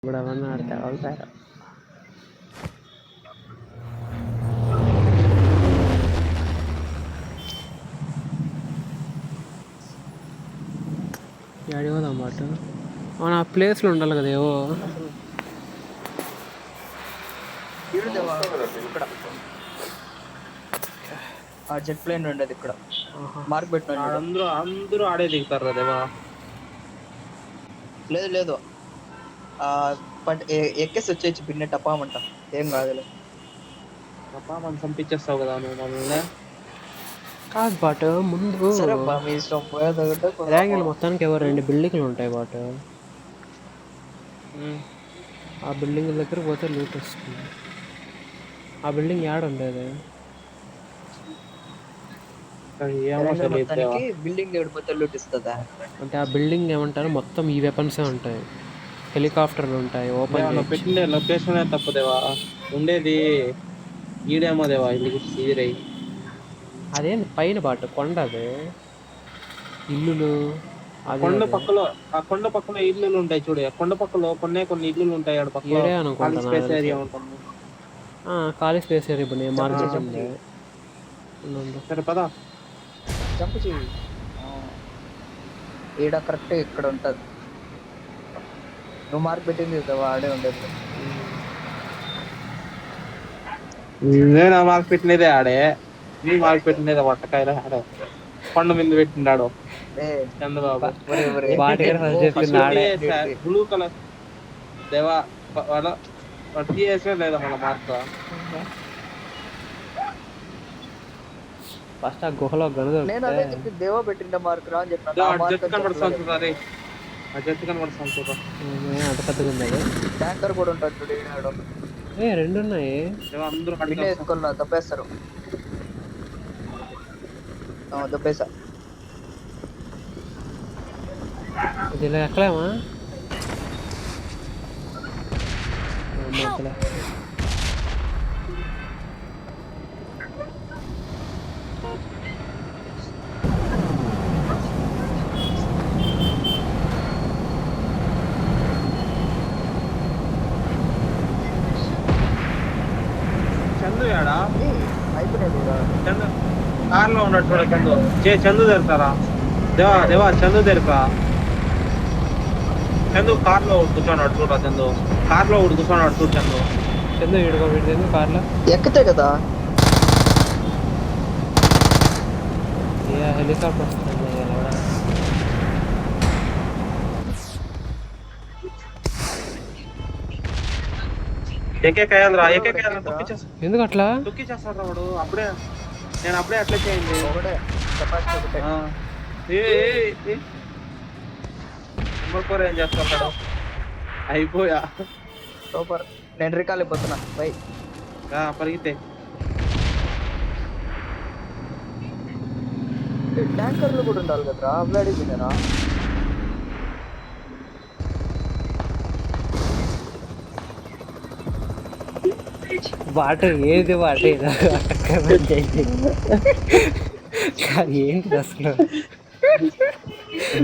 ఇప్పుడు అవన్నీ ఆడితే అవుతారు. అడిగోదాం మాట మన ఆ ప్లేస్లో ఉండాలి కదా ఏవో. ఇక్కడ ఆ జెట్ ప్లేన్ ఉండేది ఇక్కడ మార్క్ పెట్టినాడు. అందరూ ఆడే దిగుతారు కదేవా. లేదు లేదు ఆ ఎక్కేసి వచ్చేయచ్చు పిన్నే టపామంట, ఏం కాదులే. టపామని చంపించేస్తావు కదా నువ్వు మమ్మల్ని. కాదు బాట ముందు సరే అబ్బా మీ ఇష్టం, పోయేదంటే ర్యాంగిల్ మొత్తానికి ఎవరు 2 బిల్డింగ్లు ఉంటాయి బాట. ఆ బిల్డింగ్ దగ్గర పోతే లూట్ వస్తుంది. ఆ బిల్డింగ్ యాడ్ ఉండేది మొత్తానికి బిల్డింగ్ ఏడిపోతే లూట్ ఇస్తుందా అంటే ఆ బిల్డింగ్ ఏమంటారు మొత్తం ఈ వెపన్సే ఉంటాయి, హెలికాప్టర్లు ఉంటాయి. ఓపెన్ పెట్టిండే లొకేషన్ తప్పదేవా, ఉండేది ఈడేమో దేవా ఇల్లు సీరై. అదేంది పైన బాట కొండ, అది ఇల్లులు. ఆ కొండ పక్కన ఇల్లులు ఉంటాయి చూడు. ఆ కొండ పక్కలో కొన్ని ఇల్లులు ఉంటాయి. ఆడ పక్కలో ఈడే ఖాళీ అనుకుంటా స్పేస్ ఏరియా ఉంటుంది. ఖాళీ స్పేస్ ఏరియా. ఇప్పుడు నేను మార్క్ చేసింది. సరే పదా జంప్ చెయ్యి. ఈడ కరెక్ట్ ఇక్కడ ఉంటది. నువ్వు మార్క్ పెట్టింది ఆడే ఉండేది. నేను ఆ మార్క్ పెట్టినదే ఆడే, నీ మార్క్ పెట్టినదే వట్టకాయలు ఆడే. కొండ మీద పెట్టిండాడు చంద్రబాబు. బ్లూ కలర్ దేవా తీసే లేదా మన మార్క్. ఫస్ట్ ఆ గుహలో నేను అదే చెప్పి దేవా పెట్టిండే మార్క్ రా అని చెప్పిన. అంత పెద్దగా ఉంది అది. ట్యాంకర్ కూడా ఉంటుంది చూడు. రెండు ఉన్నాయి. ఎత్తుకోవాలి, దప్పేస్తారు. దప్పేసా. ఇది ఇలా ఎక్కలేమా? చందు ఏడా అయిపోయినది చందు కార్లో ఉన్నాడు చూడ. చందు తెరుతారా దేవా చందు తెరుకా. చందు కార్లో కూర్చోన్నాడు చూడ. చందు కార్లో కూర్చోన్నాడు చూడు. చందు వీడుకోబెట్టింది కార్లో ఎక్కితే కదా. హెలికాప్టర్ వస్తుంది. ఎందుకు అట్లా తొక్కిచ్చేస్తాడు వాడు. నేను అప్పుడే అట్లా చేయండి. ఏం చేస్తాడు. అయిపోయా సూపర్. నేను రికాల్ అయిపోతున్నా. బై పరిగితే ట్యాంకర్లు కూడా ఉండాలి కదరా. అవి అడిగినారా? వాటర్ ఏది వాటర్ ఏంటి అసలు?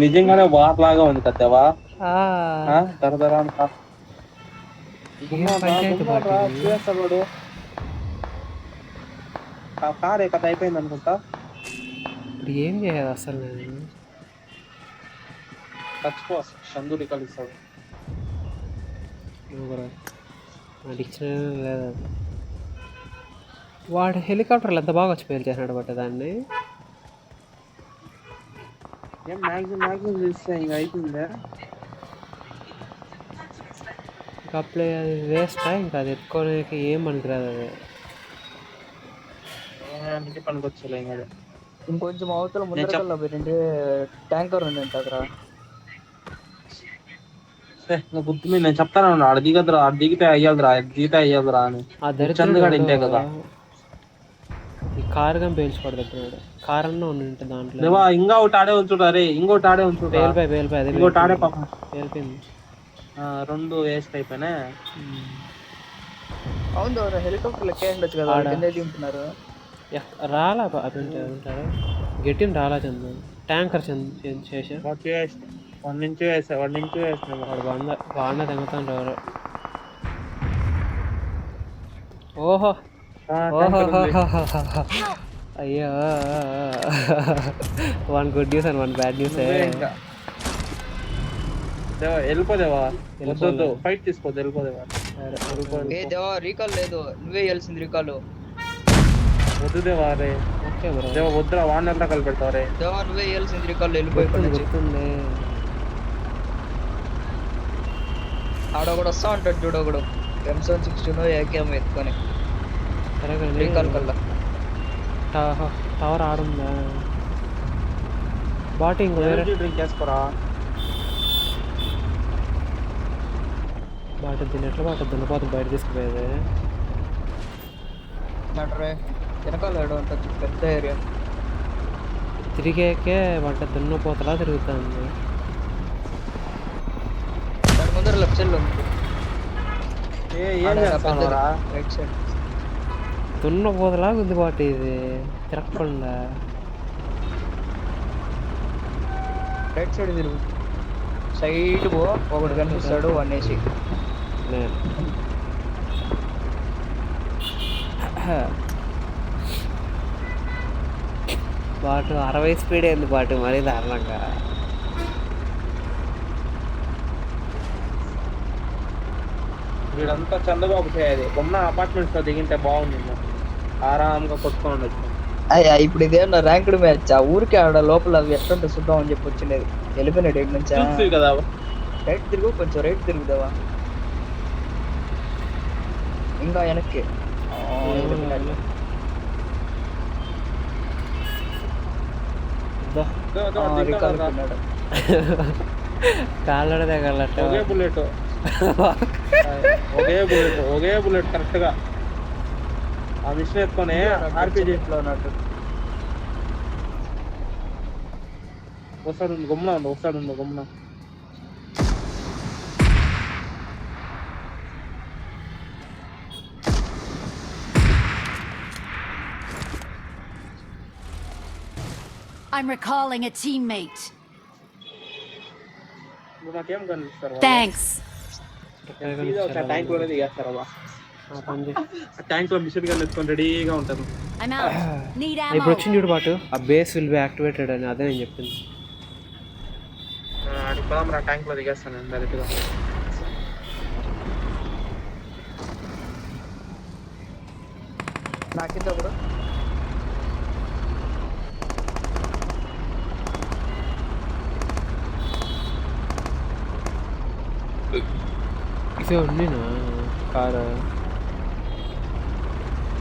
నిజంగానే వాటర్ లాగా ఉంది కదేవా. తరతరా కార్ కథ అయిపోయింది అనుకుంటా. ఇప్పుడు ఏం చేయాలి అసలు? నేను చచ్చిపో. చందుడి కలిస్తాడు. డిక్షనరీ లేదా? వాడు హెలికాప్టర్లు ఎంత బాగా వచ్చి పేరు చేసినాడు బట్ దాన్ని. ఏం మ్యాక్సిమం చేస్తే ఇంకా అయిపోయిందా? ఇంకా అప్లై అది వేస్టా? ఇంకా అది ఎత్తుకోవడానికి ఏం పనికిరాదు. అది పనికొచ్చలే. ఇంకా ఇంకొంచెం అవతల ముందరకల్లా పెట్టింటే ట్యాంకర్ ఉంది అంటరా. గుర్తు మీద నేను చెప్తాను. ఆడ దిగదురా, ఆడ దిగితే అయ్యాదురా, దిగితే అయ్యాదురా అని. చందుగాడు ఇంతే కదా. ఈ కారు కానీ పేల్చుకోవడం దగ్గర కార్ అన్న ఉంటే దాంట్లో. ఇంకా ఒకటి ఆడే ఉంచుడు. అరే ఇంకోటి ఆడే ఉంచుడు. పేలిపోయి అదే ఇంకోటి ఆడే పాపం పేలిపోయింది. 2 వేస్ట్ అయిపోయినా. అవును హెలికాప్టర్ లెక్క ఉండొచ్చు కదా. దింపుతున్నారు రాలా. ఉంటారు గట్టిని రాలా. చందు ట్యాంకర్ చేసా వన్ నుంచి వేసా వాడు బాగున్నా తెంగుతాను ఎవరు. ఓహో ఓహో అయ్యో, 1 good news and 1 bad news. ఇంకా వెళ్ళిపోదేవా, వెళ్ళిపోలే. వద్దు ఫైట్ తీసుకోవద్దు, వెళ్ళిపోదేవా. ఏ దేవా రీకాల్ లేదు, నువ్వే వేయాల్సింది రీకాల్. వద్దు దేవా రే, ఓకే బ్రో, దేవా వద్దురా, వాడిని ఎంత కలిపి పెడతావు రే. దేవా నువ్వే వేయాల్సింది రీకాల్, వెళ్ళిపోయి గుర్తుంది. ఆడొకడు వస్తా ఉంటాడు చూడు, ఒకడు M716 ఏకేఎం ఎత్తుకొని సరే కానీ రీకాల్ కల్లా. టవర్ ఆడుందా బాటింగ్ వేరే డ్రింక్ చేసుకోరా. బాట తిన్నట్లు బాట దున్నపోతు బయట తీసుకుపోయేది. మ్యాటరే వెనకాల ఏడో ఉంటుంది పెద్ద ఏరియా. తిరిగాకే వంట దున్నపోతలా తిరుగుతుంది. దాని ముందర లెఫ్ట్ సైడ్ లో ఉంది, ఏం చేస్తావురా? రైట్ సైడ్ దున్నపోతలా ఉంది బాట, ఇది తిరగకుండా రైట్ సైడ్ తిరుగు, సైడ్ పో, ఒకడు కనిపిస్తాడు అనేసి. నేను బాటు 60 స్పీడ్ అయింది బాటు, మరీ దారుణంగా. వీడంతా చంద్రబాబు చేయాలి, బొమ్మ అపార్ట్మెంట్స్ లో దిగింటే బాగుంది, ఆరాంగా కొట్టుకొని ఉండొచ్చు. అయ్యా ఇప్పుడు ఇదేమన్నా ర్యాంక్డ్ మ్యాచ్, ఆ ఊరికి ఆడ లోపల అవి ఎట్లంటే చూద్దాం అని చెప్పి వచ్చిండేది. వెళ్ళిపోయినాడు ఇటు నుంచి. చూస్తుంది కదా, రైట్ తిరుగు, కొంచెం రైట్ తిరుగుదావా, ఇంకా వెనక్కి. కాళ్ళ దగ్గర ఒకే బుల్లెట్ కరెక్ట్ గా ఆ మిషన్ ఎత్తుకొని ఆర్పీజీ లో ఉన్నట్టు ఒకసారి గమ్మున. I'm recalling a teammate. నాకేం కనిపిస్తారు? Thanks. ట్యాంక్ లోనే దిగేస్తారు. ట్యాంక్ లో మిషన్ గన్ ఎత్తుకొని రెడీగా ఉంటారు. I'm out. Need ఇప్పుడు ammo. వచ్చింది చూడు బాటు, ఆ బేస్ విల్ బి యాక్టివేటెడ్ అని, అదే నేను చెప్పింది. అడిపోదాం, ట్యాంక్ లో దిగేస్తాను డైరెక్ట్ గా. నాకింద ఒకడు ఇదే ఉండినా కారు,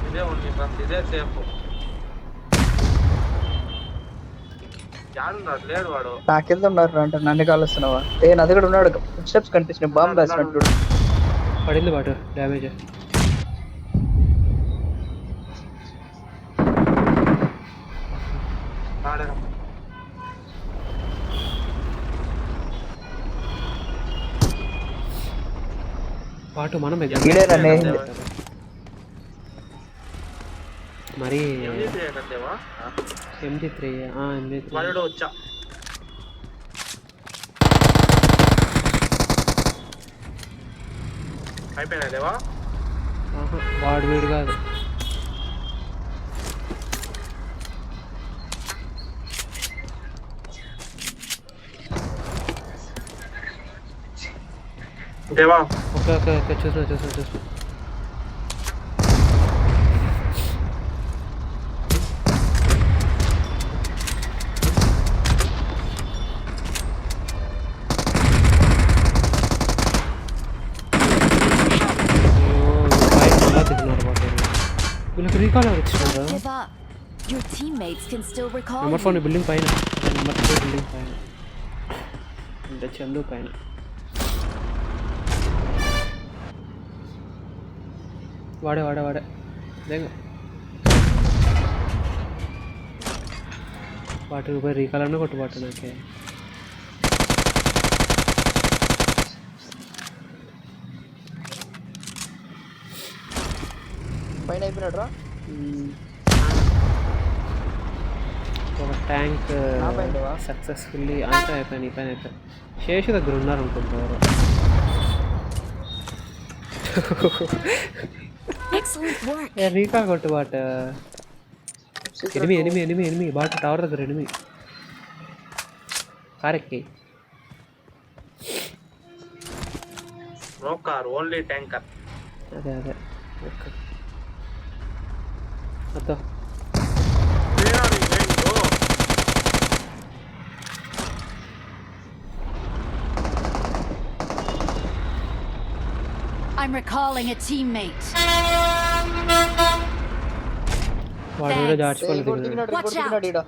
ఇదే ఉంది, ఇదే సేఫ్. యాడున్నాడు? లేడు వాడు. నా కింద ఉన్నారు అంటే నన్ను కాలుస్తున్నావా? నా దగ్గర ఉన్నాడు, ఫుట్ స్టెప్స్ కనిపిస్తున్నాయి, బాంబు వేసినట్టు. పడింది బాటు, డ్యామేజ్. బాటు మనం మరి MG3 వచ్చా అయిపోయినా దేవా? వాడు వీడు కాదు. దేవా ఓకే చూసిన వీళ్ళకి రీకాల్ వచ్చిందా? Give up. Your teammates can still recall number 4 you. Building పైన, నెంబర్ 2 బిల్డింగ్ పైన, అంటే చందు పైన. వాడే వాటి పోయి రీకాలన్నా కొట్టుబాటు నాకే. పైన అయిపోయినాడు రా. ఒక ట్యాంక్ నా పైన సక్సెస్ఫుల్లీ అంటే అయిపోయింది. ఈ పైన అయిపోయింది. శేషు దగ్గర ఉన్నారు అనుకుంటారు. Excellent work. రీకా కొట్టు బాట. ఎనిమి బాట టవర్ దగ్గర ఎనిమి. కారెక్కి నో కార్ ఓన్లీ ట్యాంకర్. అదే ఓకే అదో I'm recalling a teammate. వాడు కూడా జాడ్చుకోలేదు. Watch out. ఈడ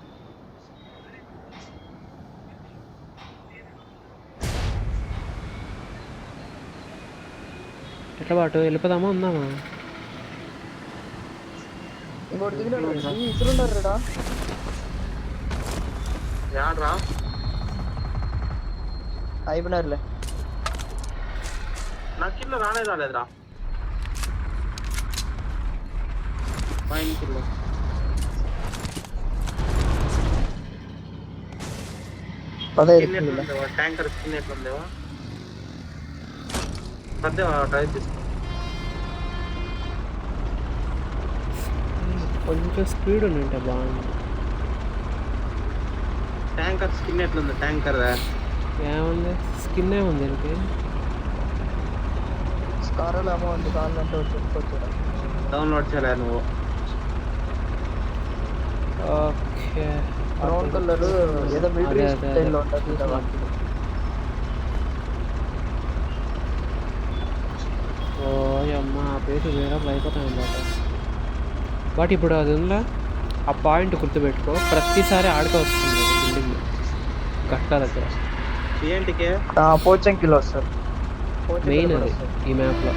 ఎట్లా బాటు వెళ్ళిపోదామా ఉందామా? ఇంకోటి దిగినాడు. ఇద్దరున్నారు రా. యాడ్రా అయిపోయినారులే. నా కింద రాలేదురా పైన కింద. ట్యాంకర్ స్కిన్ ఎట్లుందేవా సద్దేవా ట్రై తీసుకో. కొంచెం స్పీడ్ ఉంటే బాగుంది. ట్యాంకర్ స్కిన్ ఎట్లుంది? ట్యాంకర్ ఏముంది స్కిన్ ఏముంది దీనికి? స్కారల్ ఏమో ఉంది. కావాలంటే చెప్పుకోవచ్చు. డౌన్లోడ్ చేయలే నువ్వు? ఓకే బ్రౌన్ కలర్ ఏదో మిలిటరీ స్టైల్లో ఉంటుంది. ఓ అమ్మ ఆ పేరు వేరే అయిపోతాయి అన్నమాట. బట్ ఇప్పుడు అది ఉందా ఆ పాయింట్ గుర్తుపెట్టుకో, ప్రతిసారి ఆడక వస్తుంది బిల్డింగ్ గట్ట దగ్గర. ఏంటికే పోచంకిలో వస్తారు. మెయిన్ అది ఈ మ్యాప్లో.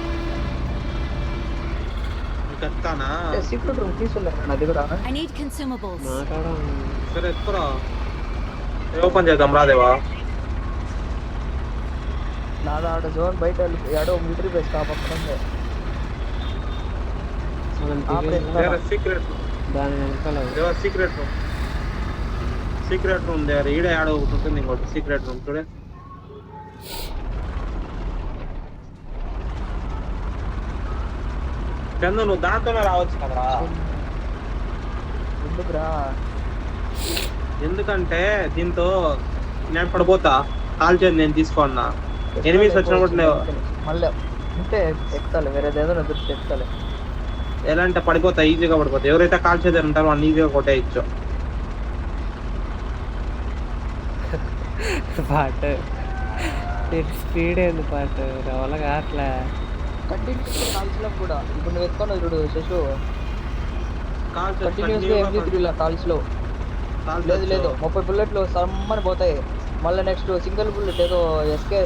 గట్టానా? సీక్రెట్ రూమ్ తీసుకున్నాను అది కూడా. I need consumables. మాట్లాడ సరే ఎత్తుకురా. ఓపెన్ చేద్దాం రాదేవా? నాది ఆడ జోన్ బయట ఏడో మిలిటరీ బేస్ పక్కన మనం సీక్రెట్ దాని వెనకాల సీక్రెట్ రూమ్ దగ్గర ఈడ ఆడ ఒకటి ఉంటుంది. ఇంకోటి సీక్రెట్ రూమ్ చూడే. చందు నువ్వు దాంట్లోనే రావచ్చు కదరా. ఎందుకురా? ఎందుకంటే దీంతో నేను పడిపోతా. కాల్ చేయండి నేను తీసుకోన్నా. ఎనిమిస్ వచ్చినప్పుడు మళ్ళీ ఉంటే ఎక్కుతాలి. వేరేది ఏదైనా దృష్టి ఎక్కుతాలి. ఎలా అంటే పడిపోతా, ఈజీగా పడిపోతా. ఎవరైతే కాల్ చేద్దారు ఉంటారో వాళ్ళు ఈజీగా కొట్టేయచ్చు. పాట స్పీడ్ ఏంది పాట రవలగా అట్లా కంటిన్యూస్ కాల్స్లో కూడా ఇప్పుడు నువ్వు ఎత్తుకొని చూడు శశు. కాల్ కంటిన్యూస్గా MG3 కాల్స్లో లేదు 30 బుల్లెట్లు సమ్మని పోతాయి. మళ్ళీ నెక్స్ట్ సింగిల్ బుల్లెట్ ఏదో ఎస్కే.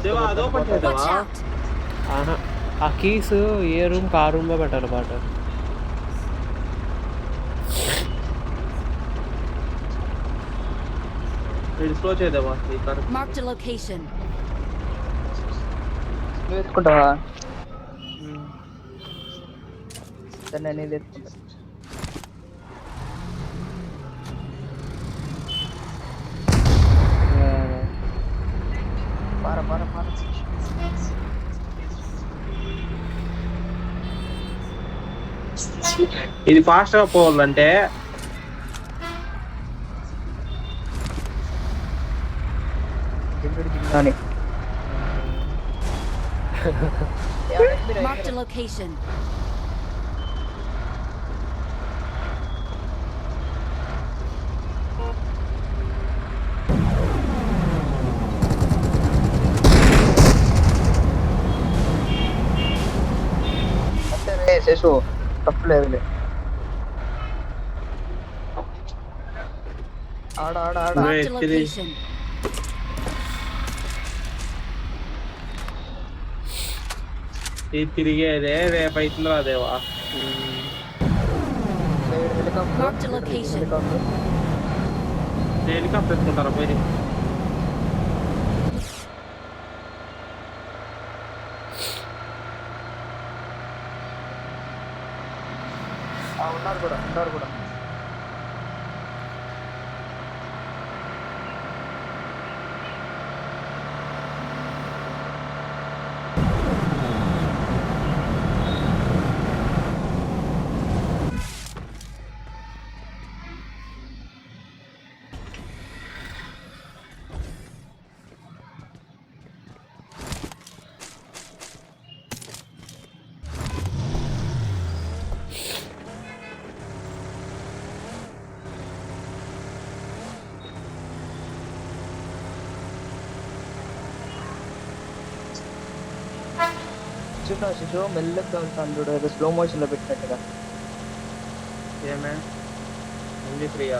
Watch out. ఆహా ఆ కీస్ ఏ రూమ్కి ఆ రూమ్లో పెట్టాలి పాట. స్లో చేద్దామా? Marked a location. నువ్వు ఎత్తుకుంటావా? సరే నేను ఇది ఎత్తుకుంటా. పార ఇది ఫాస్ట్ గా పోవాలంటే Marked a location. అంతే శశు తప్పులేదులే. ఆడ Marked a location. ఇది తిరిగేదే రేపు అవుతుందో అదేవా? Marked a location. హెలికాప్టర్ ఎత్తుకుంటారా పోయి? ఉన్నారు కూడా కూర్చున్న శిశు మెల్లగా కలుస్తాను చూడు, ఏదో స్లో మోషన్ లో పెట్టినట్టుగా. ఏమే ఓన్లీ ఫ్రీయా?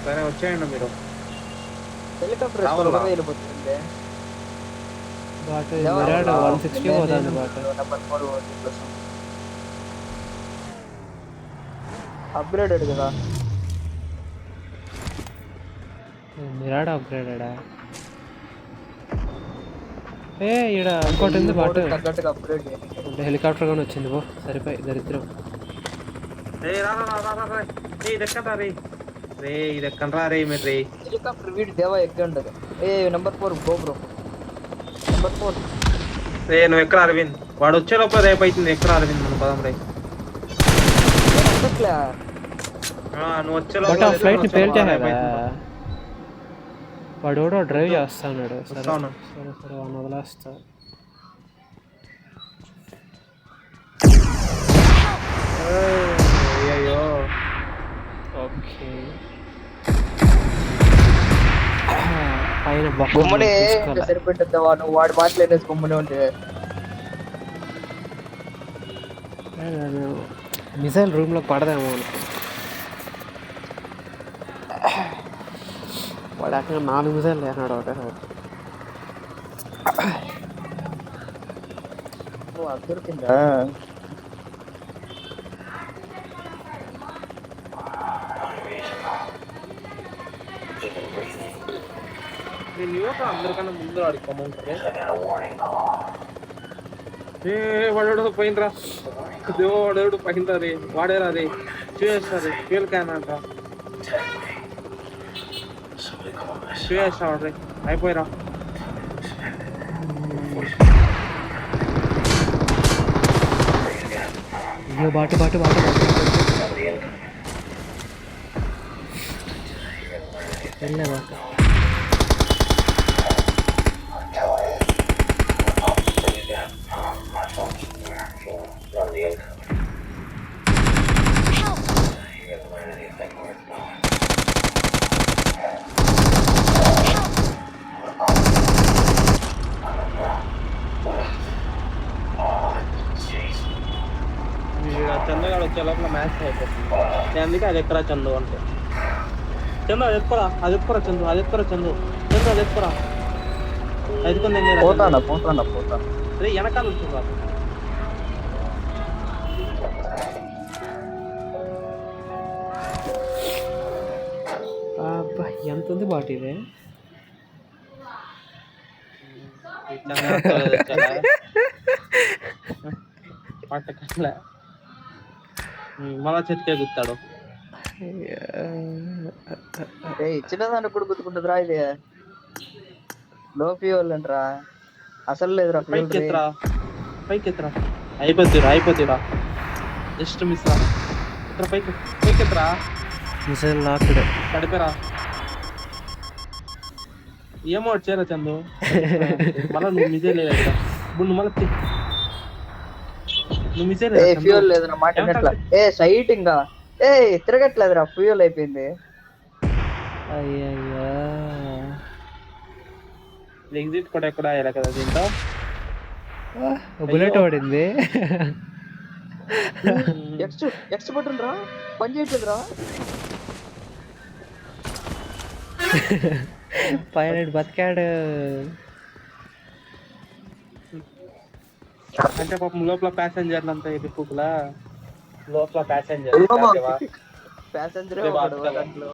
సరే వచ్చేయండి మీరు. హెలికాప్టర్ రావాలా? వెళ్ళిపోతుంది. బాట మిరాడ్ 160 పోతుంది బాట. నెంబర్ 4 అప్గ్రేడెడ్ కదా. మిరాడ్ అప్గ్రేడెడా? ఏ ఈడ ఇంకోటి ఉంది బాట. తగ్గట్టుగా అప్గ్రేడ్ చేయండి. హెలికాప్టర్ కానీ వచ్చింది పో, సరిపోయి దరిద్రం. ఇది ఎక్కడా రే? రే ఇది ఎక్కడరా రే మీరు రే? హెలికాప్టర్ వీడి దేవా ఎక్కి ఉండదు. Number 4 go bro. నెంబర్ 4 రే నువ్వు ఎక్కడ అరవింద్? వాడు వచ్చే లోపల రేపు అవుతుంది. ఎక్కడ అరవింద్? మన పదం రే. నువ్వు వచ్చే బట్ ఆ ఫ్లైట్ ని పేల్చా కదా లోపల వాడు ఎవడో డ్రైవ్ చేస్తున్నాడు. సరే వస్తాను. సరే సరే వాడిని వదిలేస్తా. అయ్యో ఓకే పైన గుమ్మనే సరిపెట్టద్దా నువ్వు వాడు మాట్లాడేసి గుమ్మనే ఉంటే. మిసైల్ రూమ్ లో పడదేమో అనుకో. వాడు అక్కడ 4 మిసైల్ లేనాడు ఒకటే. అది దొరికిందా? నేను యువత అందరికన్నా ముందు ఆడుకోమంటే వాడు పోయినరా. వాడు పోయిందా రే? వాడేరా రే? చూసేస్తారు ఫ్యూల్ క్యాన్ అంట. చూసేస్తాడు రే. అయిపోయిరా. అయ్యో బాటు బాటు బాటు వెళ్ళే బాట. చందుగాడు వచ్చే లోపల మ్యాచ్ అయిపోతుంది. అందుకే అది ఎక్కరా చందు అంటే. చందు అది ఎత్తుకోరా, అది ఎత్తుకోరా చందు, అది ఎత్తుకోరా చందు, చందు అది ఎత్తుకోరా. ఎత్తుకుంది పోతానా రే వెనకాల ఉంటుందా? అబ్బా ఎంత ఉంది బాట ఇది. పట్టకట్లే మళ్ళా చెట్కే గుర్తాడు. చిన్నదాన్ని కూడా గుర్తుకుంటుందిరా ఇది. లో ఫ్యూయల్ అంటరా అసలు లేదురా. పైకి ఎత్తరా, పైకి ఎత్తరా. అయిపోతురా జస్ట్ మిస్ రా. పైకి పైకి ఎత్తరా. Missile locked. కడిపేరా. ఏమో వచ్చారా చందు? మళ్ళా నువ్వు మిజే లేదా? ఇప్పుడు నువ్వు మళ్ళీ నువ్వు మిజే లేదా? ఫ్యూయల్ లేదురా మాట. సైట్ ఇంకా తిరగట్లేదురా. ఫ్యూయల్ అయిపోయింది. అయ్యయ్యా ఎగ్జిట్ కూడా ఎక్కడ అయ్యాలి కదా దీంతో. బుల్లెట్ పడింది. ఎక్స్ బటన్ రా పని చేయట్లేదురా. పైలట్ బతికాడు. అంటే పాపం లోపల ప్యాసింజర్లు అంతా ఇది పూకులా. లోపల ప్యాసింజర్ ప్యాసింజర్ దాంట్లో